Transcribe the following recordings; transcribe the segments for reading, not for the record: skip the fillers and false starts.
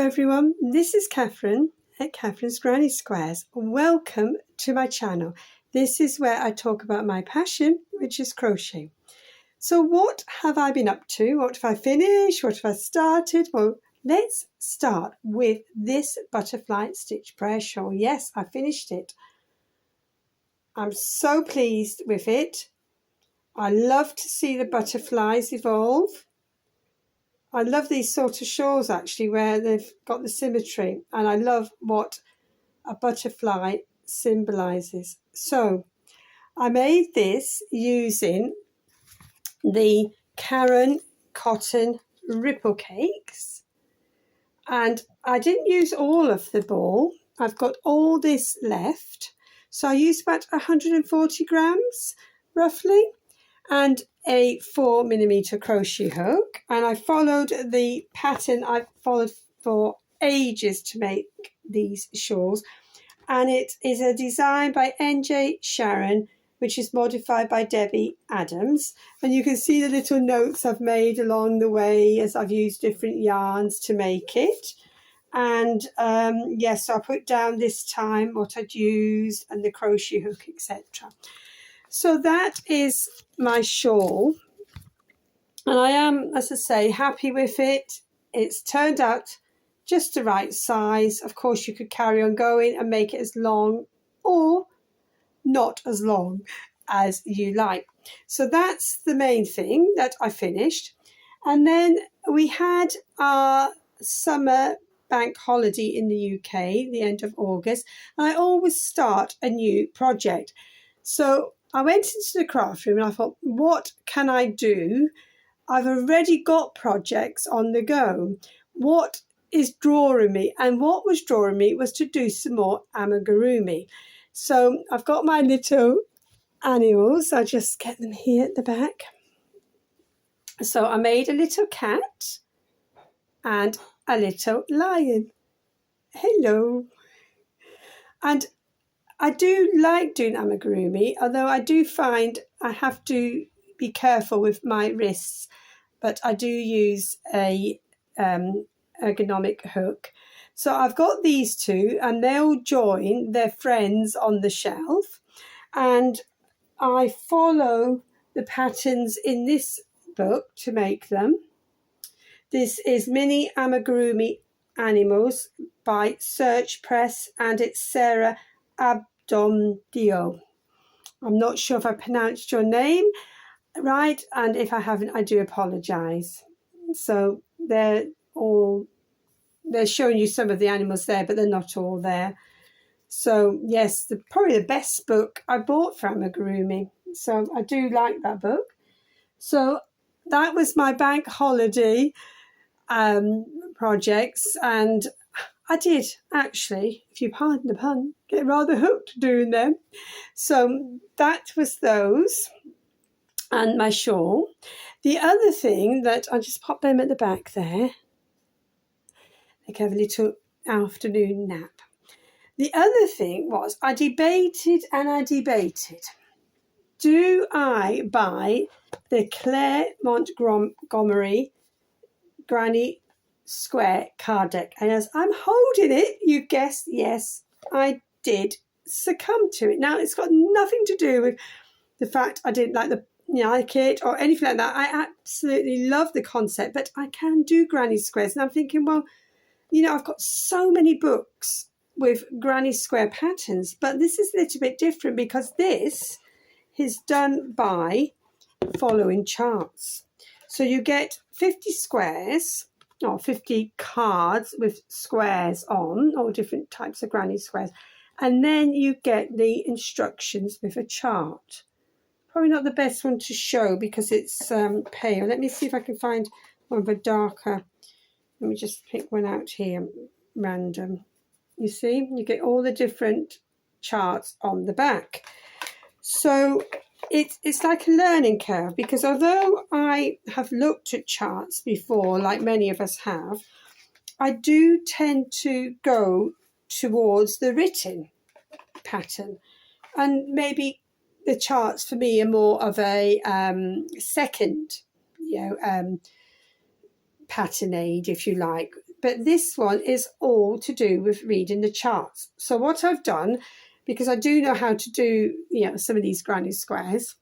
Hello everyone, this is Catherine at Catherine's Granny Squares. Welcome to my channel. This is where I talk about my passion, which is crochet. So what have I been up to? What have I finished? What have I started? Well, let's start with this butterfly stitch prayer shawl. Yes, I finished it. I'm so pleased with it. I love to see the butterflies evolve. I love these sort of shawls actually where they've got the symmetry, and I love what a butterfly symbolises. So I made this using the Caron Cotton Ripple Cakes, and I didn't use all of the ball. I've got all this left, so I used about 140 grams roughly, and a 4mm crochet hook, and I followed the pattern I've followed for ages to make these shawls, and it is a design by Sharon, which is modified by Debi Adams, and you can see the little notes I've made along the way as I've used different yarns to make it. And yes, so I put down this time what I'd used and the crochet hook, etc. So that is my shawl, and I am, as I say, happy with it. It's turned out just the right size. Of course, you could carry on going and make it as long or not as long as you like. So that's the main thing that I finished. And then we had our summer bank holiday in the UK, the end of August. And I always start a new project. So I went into the craft room and I thought, what can I do? I've already got projects on the go. What is drawing me? And what was drawing me was to do some more amigurumi. So I've got my little animals. I'll just get them here at the back. So I made a little cat and a little lion. Hello. And I do like doing amigurumi, although I do find I have to be careful with my wrists, but I do use a ergonomic hook. So I've got these two, and they'll join their friends on the shelf, and I follow the patterns in this book to make them. This is Mini Amigurumi Animals by Search Press, and it's Sarah Abbondio. I'm not sure if I pronounced your name right, and if I haven't, I do apologise. So they're showing you some of the animals there, but they're not all there. So yes, probably the best book I bought for amigurumi. So I do like that book. So that was my bank holiday projects, and I did actually, if you pardon the pun, get rather hooked doing them. So that was those and my shawl. The other thing that I just pop them at the back there. They can have a little afternoon nap. The other thing was I debated. Do I buy the Claire Montgomerie Granny Square card deck? And as I'm holding it, you guessed, yes, I did succumb to it. Now, it's got nothing to do with the fact I didn't like it or anything like that. I absolutely love the concept, but I can do granny squares. And I'm thinking, well, you know, I've got so many books with granny square patterns, but this is a little bit different because this is done by following charts. So you get 50 squares or 50 cards with squares on, or different types of granny squares, and then you get the instructions with a chart. Probably not the best one to show because it's pale. Let me see if I can find one of a darker. Let me just pick one out here, random. You see, you get all the different charts on the back. So it's like a learning curve, because although I have looked at charts before, like many of us have, I do tend to go towards the written pattern. And maybe the charts for me are more of a second, pattern aid, if you like. but this one is all to do with reading the charts. So what I've done, because I do know how to do, some of these granny squares,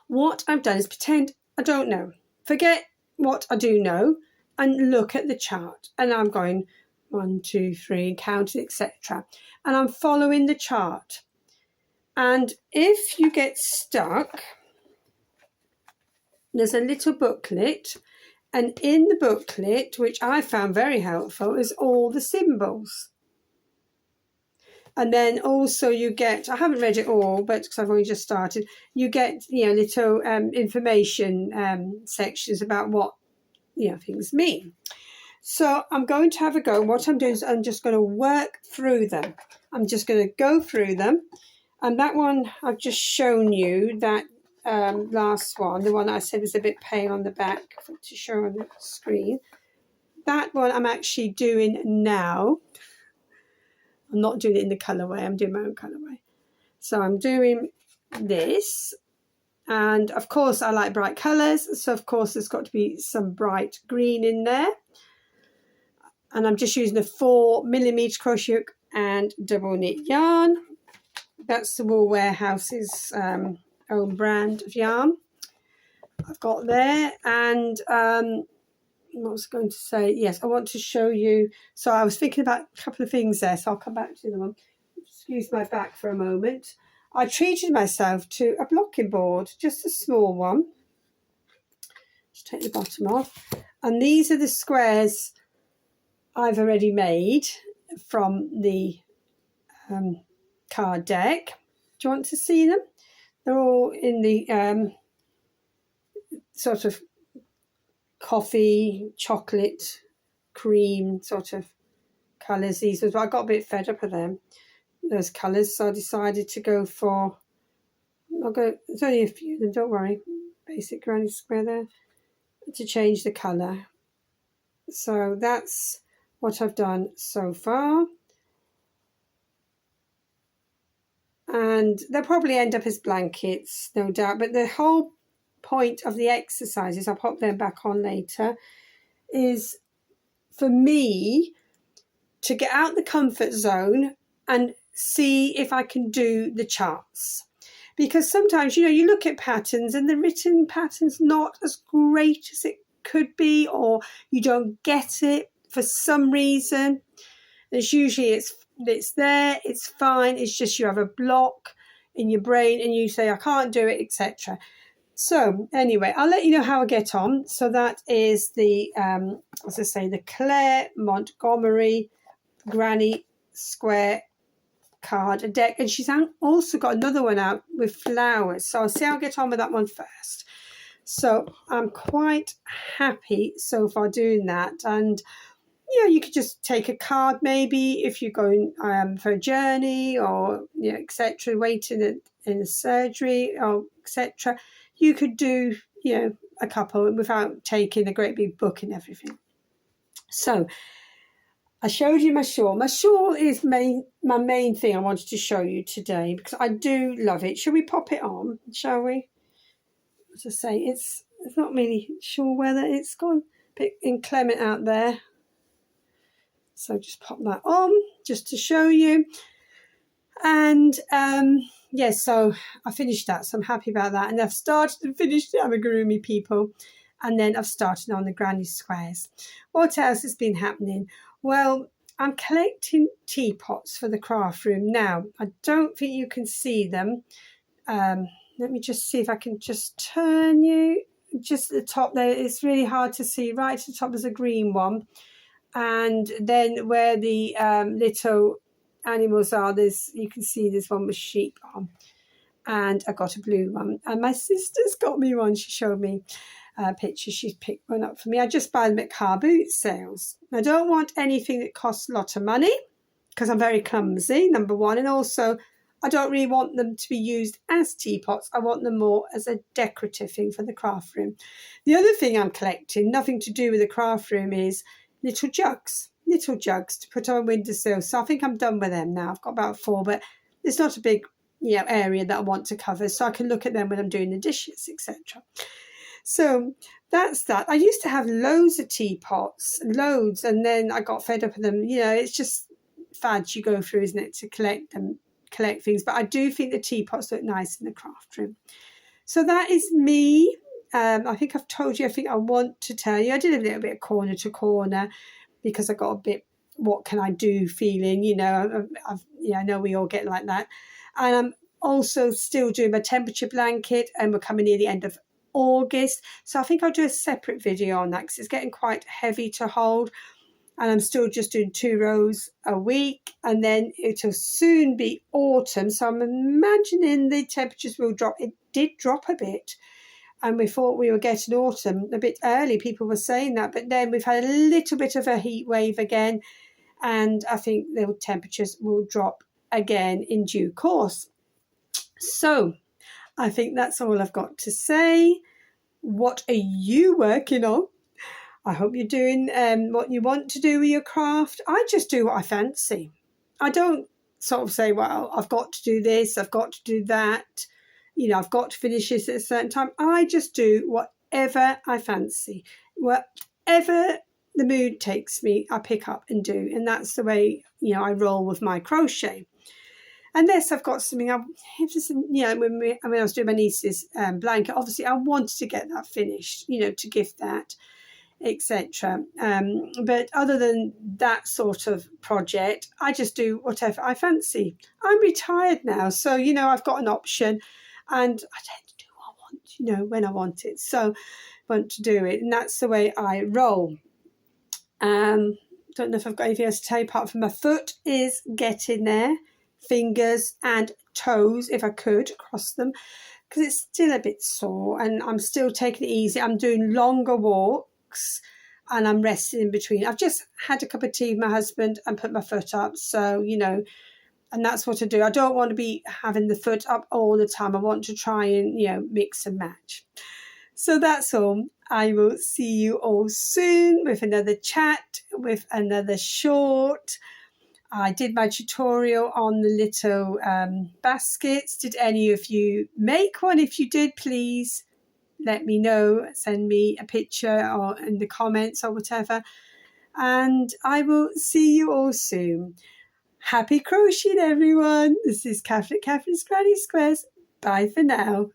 what I've done is pretend I don't know. Forget what I do know and look at the chart. And I'm going 1, 2, 3, counting, etc. And I'm following the chart. And if you get stuck, there's a little booklet. And in the booklet, which I found very helpful, is all the symbols. And then also you get, I haven't read it all, but because I've only just started, you get, little information sections about what, things mean. So I'm going to have a go. What I'm doing is I'm just going to work through them. I'm just going to go through them. And that one I've just shown you, that last one, the one I said was a bit pale on the back to show on the screen. That one I'm actually doing now. I'm not doing it in the colourway, I'm doing my own colourway. So I'm doing this, and of course I like bright colours, so of course there's got to be some bright green in there. And I'm just using a 4mm crochet hook and double knit yarn. That's the Wool Warehouse's own brand of yarn I've got there. And what was I going to say? Yes, I want to show you. So I was thinking about a couple of things there, so I'll come back to them. Excuse my back for a moment. I treated myself to a blocking board, just a small one. Just take the bottom off. And these are the squares I've already made from the card deck. Do you want to see them? They're all in the sort of coffee, chocolate, cream sort of colours. These ones, I got a bit fed up of them, those colours, so I decided to go for, there's only a few of them, don't worry, basic granny square there, to change the colour. So that's what I've done so far. And they'll probably end up as blankets, no doubt, but the whole point of the exercises, I'll pop them back on later, is for me to get out the comfort zone and see if I can do the charts. Because sometimes, you look at patterns and the written pattern's not as great as it could be, or you don't get it for some reason. It's usually it's there, it's fine, it's just you have a block in your brain and you say I can't do it, etc. So anyway, I'll let you know how I get on. So that is the as I say, the Claire Montgomerie Granny Square card deck, and she's also got another one out with flowers, so I'll see how I get on with that one first. So I'm quite happy so far doing that. And you could just take a card maybe if you're going for a journey, or etc., waiting in a surgery, or etc. You could do a couple without taking a great big book and everything. So I showed you my shawl. My shawl is my main thing I wanted to show you today, because I do love it. Shall we pop it on, shall we? As I say, it's not really shawl weather. It's gone a bit inclement out there. So just pop that on just to show you. And yes, so I finished that, so I'm happy about that. And I've started and finished the Amigurumi people, and then I've started on the granny squares. What else has been happening? Well, I'm collecting teapots for the craft room now. I don't think you can see them. Let me just see if I can just turn you. Just at the top there, it's really hard to see. Right at the top is a green one. And then where the little animals are, you can see there's one with sheep on. And I got a blue one. And my sister's got me one. She showed me a picture. She's picked one up for me. I just buy them at car boot sales. I don't want anything that costs a lot of money, because I'm very clumsy, number one. And also, I don't really want them to be used as teapots. I want them more as a decorative thing for the craft room. The other thing I'm collecting, nothing to do with the craft room, is little jugs to put on a windowsill. So I think I'm done with them now. I've got about 4, but it's not a big area that I want to cover, so I can look at them when I'm doing the dishes, etc. So that's that. I used to have loads of teapots, loads, and then I got fed up with them. You know, it's just fads you go through, isn't it, to collect things. But I do think the teapots look nice in the craft room. So that is me. I think I've told you everything I want to tell you. I did a little bit of corner to corner because I got a bit, what can I do feeling, you know, I know we all get like that. And I'm also still doing my temperature blanket, and we're coming near the end of August. So I think I'll do a separate video on that because it's getting quite heavy to hold. And I'm still just doing 2 rows a week, and then it'll soon be autumn. So I'm imagining the temperatures will drop. It did drop a bit, and we thought we were getting autumn a bit early. People were saying that, but then we've had a little bit of a heat wave again, and I think the temperatures will drop again in due course. So I think that's all I've got to say. What are you working on? I hope you're doing what you want to do with your craft. I just do what I fancy. I don't sort of say, well, I've got to do this, I've got to do that. You know, I've got to finish this at a certain time. I just do whatever I fancy. Whatever the mood takes me, I pick up and do. And that's the way, you know, I roll with my crochet. Unless I've got something, you know, when I was doing my niece's blanket, obviously I wanted to get that finished, you know, to gift that, etc. But other than that sort of project, I just do whatever I fancy. I'm retired now, so, you know, I've got an option, and I tend to do what I want, you know, when I want it. So I want to do it, and that's the way I roll. Don't know if I've got anything else to tell you apart from my foot is getting there. Fingers and toes, if I could, cross them, because it's still a bit sore, and I'm still taking it easy. I'm doing longer walks, and I'm resting in between. I've just had a cup of tea with my husband and put my foot up, so, you know, and that's what I do. I don't want to be having the foot up all the time. I want to try and, you know, mix and match. So that's all. I will see you all soon with another chat, with another short. I did my tutorial on the little baskets. Did any of you make one? If you did, please let me know. Send me a picture or in the comments or whatever. And I will see you all soon. Happy crocheting, everyone. This is Catherine's Granny Squares. Bye for now.